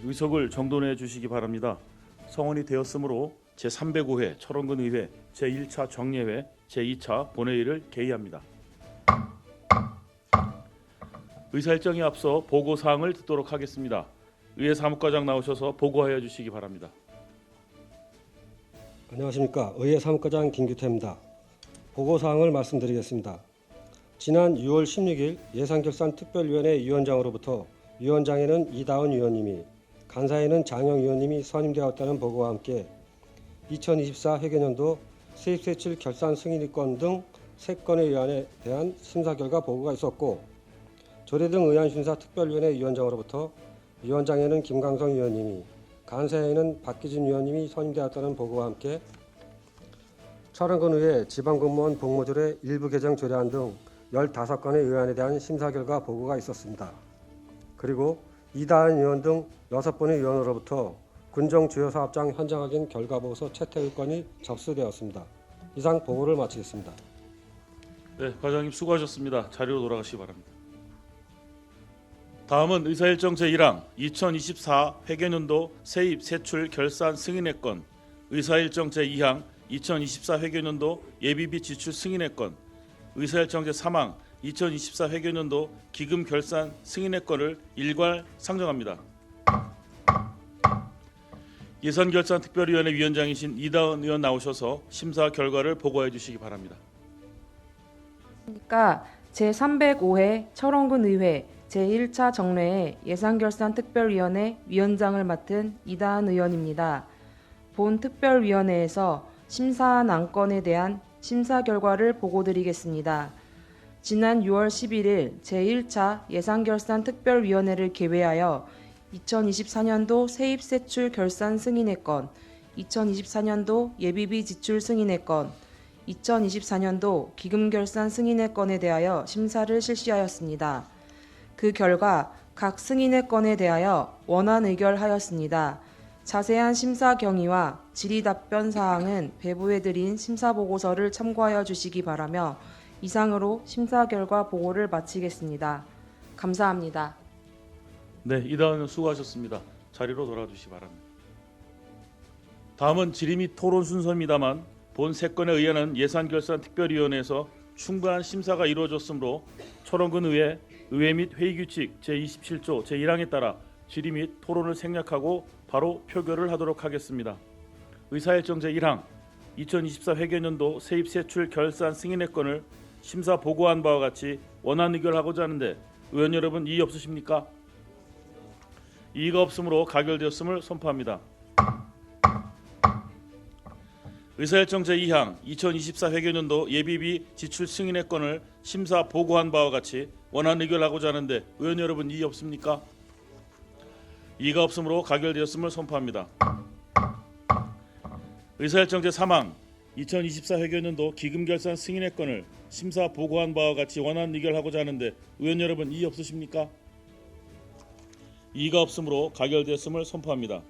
의석을 정돈해 주시기 바랍니다. 성원이 되었으므로 제305회 철원군 의회 제1차 정례회 제2차 본회의를 개의합니다. 의사일정에 앞서 보고사항을 듣도록 하겠습니다. 의회 사무과장 나오셔서 보고하여 주시기 바랍니다. 안녕하십니까. 의회 사무과장 김규태입니다. 보고사항을 말씀드리겠습니다. 지난 6월 16일 예산결산특별위원회 위원장으로부터 위원장에는 이다은 위원님이, 간사에는 장영 위원님이 선임되었다는 보고와 함께 2024 회계년도 세입세출 결산 승인이건 등 3건의 의안에 대한 심사 결과 보고가 있었고, 조례등 의안심사특별위원회 위원장으로부터 위원장에는 김광성 위원님이, 간사에는 박기진 위원님이 선임되었다는 보고와 함께 철원군 의회 지방공무원 복무조례 일부 개정 조례안 등 15건의 의안에 대한 심사 결과 보고가 있었습니다. 그리고 이다은 의원 등 6분의 위원으로부터 군정 주요 사업장 현장 확인 결과 보고서 채택 의건이 접수되었습니다. 이상 보고를 마치겠습니다. 네, 과장님 수고하셨습니다. 자리로 돌아가시기 바랍니다. 다음은 의사일정 제1항 2024 회계년도 세입 세출 결산 승인의 건, 의사일정 제2항 2024 회계년도 예비비 지출 승인의 건, 의사일정 제3항 2024 회계년도 기금 결산 승인의 건을 일괄 상정합니다. 예산결산특별위원회 위원장이신 이다은 의원 나오셔서 심사 결과를 보고해 주시기 바랍니다. 제305회 철원군 의회 제1차 정례회 예산결산특별위원회 위원장을 맡은 이다은 의원입니다. 본 특별위원회에서 심사한 안건에 대한 심사 결과를 보고드리겠습니다. 지난 6월 11일 제1차 예산결산특별위원회를 개회하여 2024년도 세입세출 결산 승인의 건, 2024년도 예비비 지출 승인의 건, 2024년도 기금 결산 승인의 건에 대하여 심사를 실시하였습니다. 그 결과 각 승인의 건에 대하여 원안 의결하였습니다. 자세한 심사 경위와 질의 답변 사항은 배부해 드린 심사 보고서를 참고하여 주시기 바라며 이상으로 심사 결과 보고를 마치겠습니다. 감사합니다. 네, 이다은 의원 수고하셨습니다. 자리로 돌아주시기 바랍니다. 다음은 질의 및 토론 순서입니다만 본 3건에 의하는 예산결산특별위원회에서 충분한 심사가 이루어졌으므로 철원군 의회 및 회의규칙 제27조 제1항에 따라 질의 및 토론을 생략하고 바로 표결을 하도록 하겠습니다. 의사일정 제1항 2024 회계년도 세입세출 결산 승인의 건을 심사 보고한 바와 같이 원안 의결하고자 하는데 의원 여러분 이의 없으십니까? 이의가 없으므로 가결되었음을 선포합니다. 의사일정 제2항 2024 회계년도 예비비 지출 승인의 건을 심사 보고한 바와 같이 원안 의결하고자 하는데 의원 여러분 이의 없습니까? 이의가 없으므로 가결되었음을 선포합니다. 의사일정 제3항 2024 회계년도 기금 결산 승인의 건을 심사 보고한 바와 같이 원안 의결하고자 하는데 의원 여러분 이의 없으십니까? 이의가 없으므로 가결되었음을 선포합니다.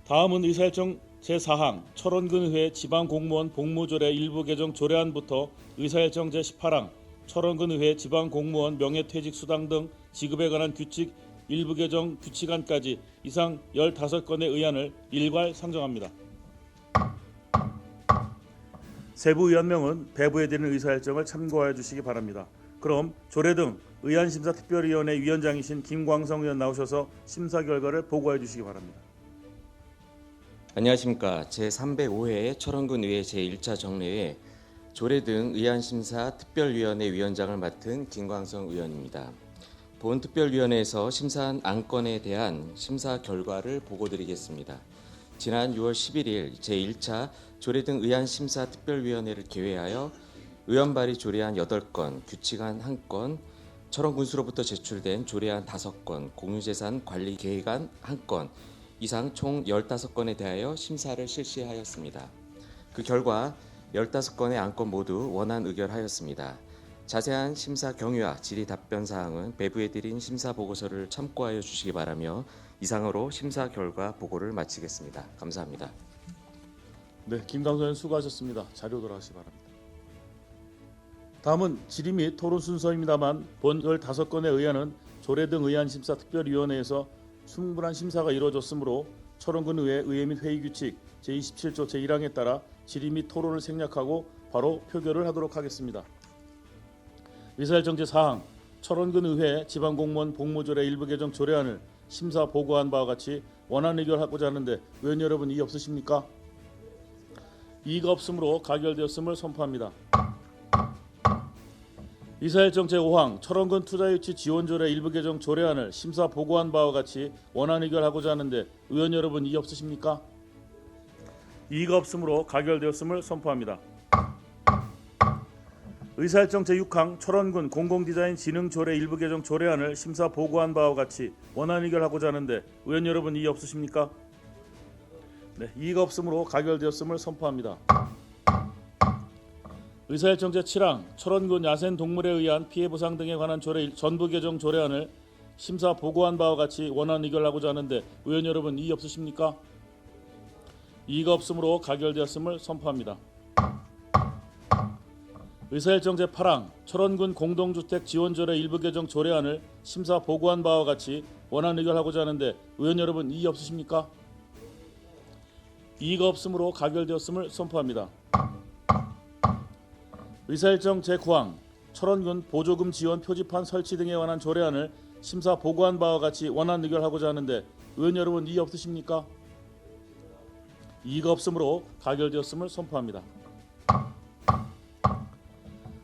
다음은 의사일정 제4항 철원군 의회 지방공무원 복무조례 일부 개정 조례안부터 의사일정 제18항 철원군 의회 지방공무원 명예퇴직수당 등 지급에 관한 규칙 일부 개정 규칙안까지 이상 15건의 의안을 일괄 상정합니다. 세부 의안명은 배부해 드리는 의사일정을 참고하여 주시기 바랍니다. 그럼 조례 등 의안심사특별위원회 위원장이신 김광성 의원 나오셔서 심사 결과를 보고해 주시기 바랍니다. 안녕하십니까. 제305회 철원군 의회 제1차 정례회 조례 등 의안심사 특별위원회 위원장을 맡은 김광성 의원입니다. 본 특별위원회에서 심사한 안건에 대한 심사 결과를 보고드리겠습니다. 지난 6월 11일 제1차 조례 등 의안심사 특별위원회를 개회하여 의원 발의 조례안 8건, 규칙안 1건, 철원군수로부터 제출된 조례안 5건, 공유재산 관리 계획안 1건, 이상 총 15건에 대하여 심사를 실시하였습니다. 그 결과 15건의 안건 모두 원안 의결하였습니다. 자세한 심사 경위와 질의 답변 사항은 배부해드린 심사 보고서를 참고하여 주시기 바라며 이상으로 심사 결과 보고를 마치겠습니다. 감사합니다. 네, 김광선 의원 수고하셨습니다. 자료 돌아가시기 바랍니다. 다음은 질의 및 토론 순서입니다만 본 15건에 의하는 조례 등 의안심사 특별위원회에서 충분한 심사가 이루어졌으므로 철원군 의회 의회 및 회의 규칙 제27조 제1항에 따라 질의 및 토론을 생략하고 바로 표결을 하도록 하겠습니다. 의사일정 제4항 철원군 의회 지방공무원 복무조례 일부 개정 조례안을 심사 보고한 바와 같이 원안 의결하고자 하는데 의원 여러분 이의 없으십니까? 이의가 없으므로 가결되었음을 선포합니다. 의사일정 제5항 철원군 투자유치 지원조례 일부 개정 조례안을 심사 보고한 바와 같이 원안 의결하고자 하는데 의원 여러분 이의 없으십니까? 이의가 없으므로 가결되었음을 선포합니다. 의사일정 제6항 철원군 공공디자인 진흥조례 일부 개정 조례안을 심사 보고한 바와 같이 원안 의결하고자 하는데 의원 여러분 이의 없으십니까? 네, 이의가 없으므로 가결되었음을 선포합니다. 의사일정 제7항 철원군 야생 동물에 의한 피해 보상 등에 관한 조례 전부 개정 조례안을 심사 보고한 바와 같이 원안 의결하고자 하는데 의원 여러분 이의 없으십니까? 이의가 없으므로 가결되었음을 선포합니다. 의사일정 제8항 철원군 공동주택 지원조례 일부 개정 조례안을 심사 보고한 바와 같이 원안 의결하고자 하는데 의원 여러분 이의 없으십니까? 이의가 없으므로 가결되었음을 선포합니다. 의사일정 제9항 철원군 보조금 지원 표지판 설치 등에 관한 조례안을 심사 보고한 바와 같이 원안 의결하고자 하는데 의원 여러분 이의 없으십니까? 이의가 없으므로 가결되었음을 선포합니다.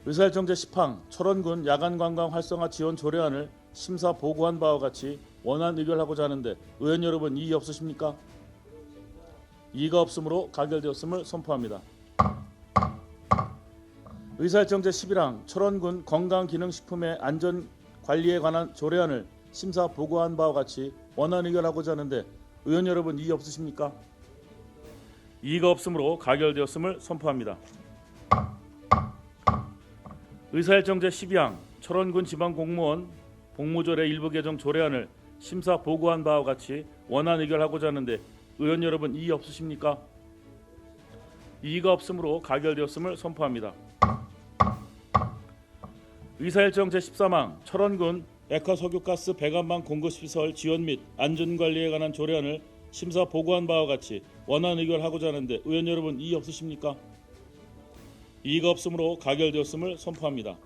의사일정 제10항 철원군 야간관광 활성화 지원 조례안을 심사 보고한 바와 같이 원안 의결하고자 하는데 의원 여러분 이의 없으십니까? 이의가 없으므로 가결되었음을 선포합니다. 의사일정 제11항 철원군 건강기능식품의 안전관리에 관한 조례안을 심사 보고한 바와 같이 원안 의결하고자 하는데 의원 여러분 이의 없으십니까? 이의가 없으므로 가결되었음을 선포합니다. 의사일정 제12항 철원군 지방공무원 복무조례 일부 개정 조례안을 심사 보고한 바와 같이 원안 의결하고자 하는데 의원 여러분 이의 없으십니까? 이의가 없으므로 가결되었음을 선포합니다. 의사일정 제13항 철원군 액화석유가스 배관망 공급시설 지원 및 안전관리에 관한 조례안을 심사 보고한 바와 같이 원안 의결하고자 하는데 의원 여러분 이의 없으십니까? 이의가 없으므로 가결되었음을 선포합니다.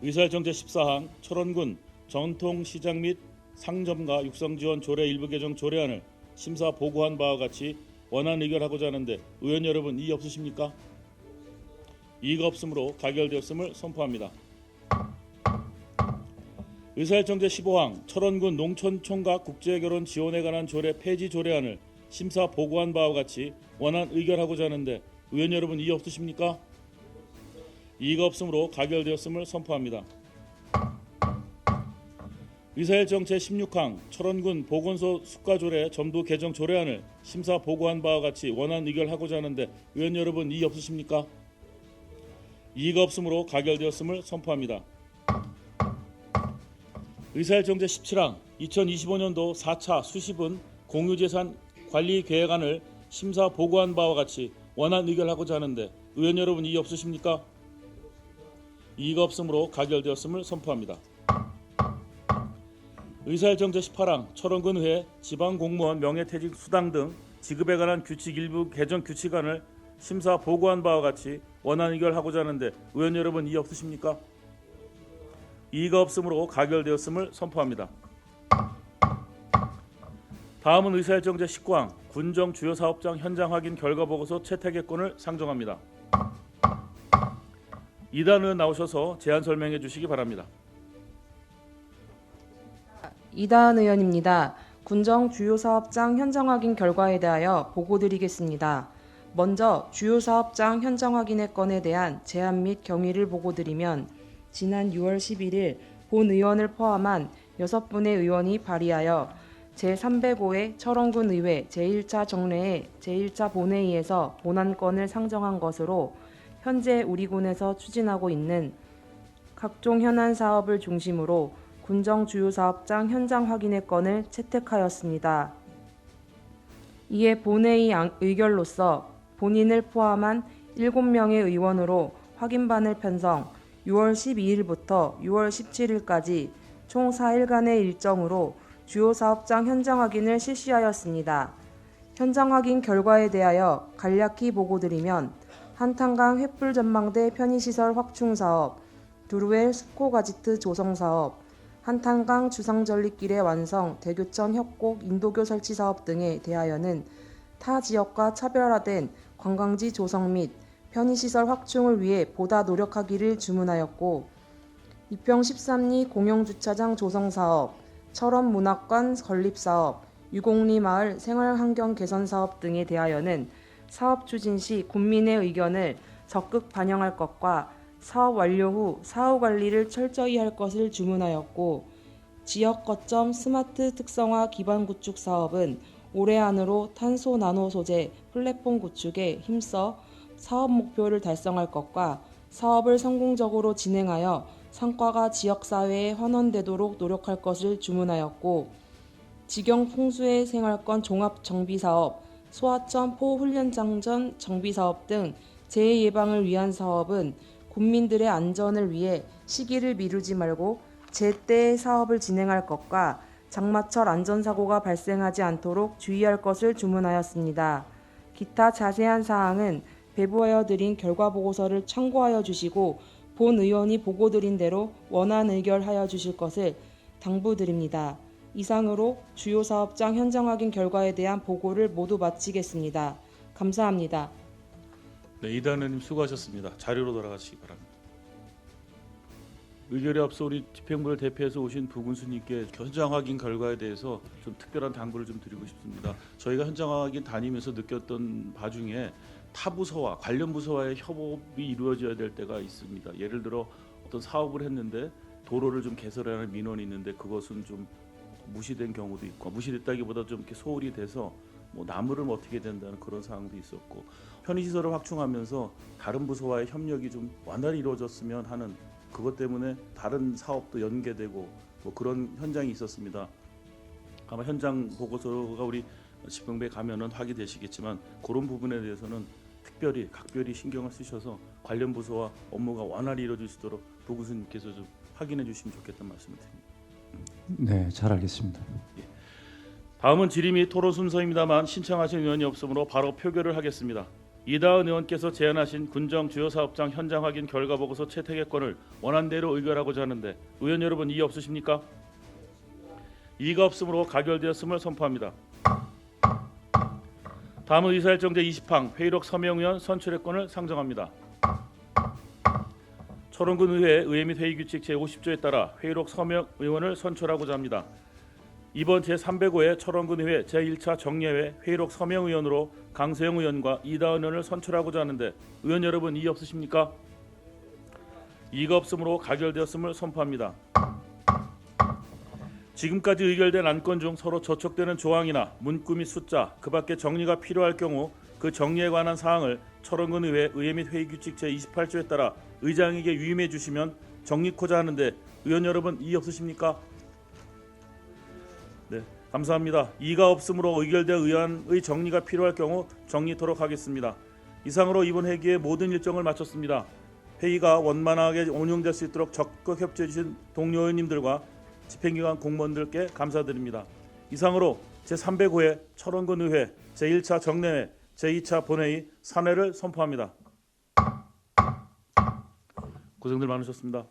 의사일정 제14항 철원군 전통시장 및 상점가 육성지원 조례 일부 개정 조례안을 심사 보고한 바와 같이 원안 의결하고자 하는데 의원 여러분 이의 없으십니까? 이의가 없으므로 가결되었음을 선포합니다. 의사일정 제15항 철원군 농촌총각 국제결혼 지원에 관한 조례 폐지 조례안을 심사 보고한 바와 같이 원안 의결하고자 하는데 의원 여러분 이의 없으십니까? 이의가 없으므로 가결되었음을 선포합니다. 의사일정 제16항 철원군 보건소 숙가조례 전부 개정 조례안을 심사 보고한 바와 같이 원안 의결하고자 하는데 의원 여러분 이의 없으십니까? 이의가 없으므로 가결되었음을 선포합니다. 의사일정 제17항 2025년도 4차 수시분 공유재산 관리 계획안을 심사 보고한 바와 같이 원안 의결하고자 하는데 의원 여러분 이의 없으십니까? 이의가 없으므로 가결되었음을 선포합니다. 의사일정 제18항 철원군 의회 지방공무원 명예퇴직 수당 등 지급에 관한 규칙 일부 개정 규칙안을 심사 보고한 바와 같이 원안 의결하고자 하는데 의원 여러분 이의 없으십니까? 이의가 없으므로 가결되었음을 선포합니다. 다음은 의사일정 제19항 군정 주요 사업장 현장 확인 결과 보고서 채택의권을 상정합니다. 이단 의원 나오셔서 제안 설명해 주시기 바랍니다. 이다은 의원입니다. 군정 주요 사업장 현장 확인 결과에 대하여 보고드리겠습니다. 먼저 주요 사업장 현장 확인의 건에 대한 제안 및 경위를 보고드리면 지난 6월 11일 본 의원을 포함한 6분의 의원이 발의하여 제305회 철원군 의회 제1차 정례의 제1차 본회의에서 본안건을 상정한 것으로 현재 우리 군에서 추진하고 있는 각종 현안 사업을 중심으로 군정 주요 사업장 현장 확인의 건을 채택하였습니다. 이에 본회의 의결로서 본인을 포함한 7명의 의원으로 확인반을 편성, 6월 12일부터 6월 17일까지 총 4일간의 일정으로 주요 사업장 현장 확인을 실시하였습니다. 현장 확인 결과에 대하여 간략히 보고드리면 한탄강 횃불 전망대 편의시설 확충 사업, 두루엘 스코가지트 조성 사업, 한탄강 주상전리길의 완성, 대교천 협곡 인도교 설치 사업 등에 대하여는 타 지역과 차별화된 관광지 조성 및 편의시설 확충을 위해 보다 노력하기를 주문하였고, 이평 13리 공영주차장 조성 사업, 철원 문학관 건립 사업, 유곡리 마을 생활환경 개선 사업 등에 대하여는 사업 추진 시 군민의 의견을 적극 반영할 것과 사업 완료 후 사후 관리를 철저히 할 것을 주문하였고, 지역 거점 스마트 특성화 기반 구축 사업은 올해 안으로 탄소 나노 소재 플랫폼 구축에 힘써 사업 목표를 달성할 것과 사업을 성공적으로 진행하여 성과가 지역사회에 환원되도록 노력할 것을 주문하였고, 직영 풍수의 생활권 종합 정비 사업, 소하천 포 훈련장전 정비 사업 등 재해 예방을 위한 사업은 국민들의 안전을 위해 시기를 미루지 말고 제때 사업을 진행할 것과 장마철 안전사고가 발생하지 않도록 주의할 것을 주문하였습니다. 기타 자세한 사항은 배부하여 드린 결과보고서를 참고하여 주시고 본 의원이 보고드린 대로 원안 의결하여 주실 것을 당부드립니다. 이상으로 주요 사업장 현장 확인 결과에 대한 보고를 모두 마치겠습니다. 감사합니다. 네, 이단 의원님 수고하셨습니다. 자료로 돌아가시기 바랍니다. 의결에 앞서 우리 집행부를 대표해서 오신 부군수님께 현장 확인 결과에 대해서 좀 특별한 당부를 좀 드리고 싶습니다. 저희가 현장 확인 다니면서 느꼈던 바 중에 타 부서와 관련 부서와의 협업이 이루어져야 될 때가 있습니다. 예를 들어 어떤 사업을 했는데 도로를 좀 개설하는 민원이 있는데 그것은 좀 무시된 경우도 있고, 무시됐다기보다 좀 이렇게 소홀히 돼서 뭐 나무를 어떻게 된다는 그런 상황도 있었고, 편의시설을 확충하면서 다른 부서와의 협력이 좀 완전히 이루어졌으면 하는 그것 때문에 다른 사업도 연계되고 뭐 그런 현장이 있었습니다. 아마 현장 보고서가 우리 집행부에 가면은 확인되시겠지만 그런 부분에 대해서는 특별히 각별히 신경을 쓰셔서 관련 부서와 업무가 원활히 이루어질 수 있도록 부군수님께서 좀 확인해 주시면 좋겠다는 말씀을 드립니다. 네, 잘 알겠습니다. 다음은 질의 및 토론 순서입니다만 신청하신 의원이 없으므로 바로 표결을 하겠습니다. 이다은 의원께서 제안하신 군정 주요 사업장 현장 확인 결과 보고서 채택의 건을 원안대로 의결하고자 하는데 의원 여러분 이의 없으십니까? 이의가 없으므로 가결되었음을 선포합니다. 다음은 의사일정 제20항 회의록 서명 의원 선출의 건을 상정합니다. 철원군 의회 의회 및 회의 규칙 제50조에 따라 회의록 서명 의원을 선출하고자 합니다. 이번 제305회 철원군 의회 제1차 정례회 회의록 서명 의원으로 강세영 의원과 이다은 의원을 선출하고자 하는데 의원 여러분 이의 없으십니까? 이의가 없으므로 가결되었음을 선포합니다. 지금까지 의결된 안건 중 서로 저촉되는 조항이나 문구 및 숫자, 그 밖에 정리가 필요할 경우 그 정리에 관한 사항을 철원군 의회 의회 및 회의 규칙 제28조에 따라 의장에게 유임해 주시면 정리코자 하는데 의원 여러분 이의 없으십니까? 네, 감사합니다. 이의가 없으므로 의결된 의안의 정리가 필요할 경우 정리토록 하겠습니다. 이상으로 이번 회기의 모든 일정을 마쳤습니다. 회의가 원만하게 운영될 수 있도록 적극 협조해 주신 동료 의원님들과 집행기관 공무원들께 감사드립니다. 이상으로 제305회 철원군 의회 제1차 정례회 제2차 본회의 산회를 선포합니다. 고생들 많으셨습니다.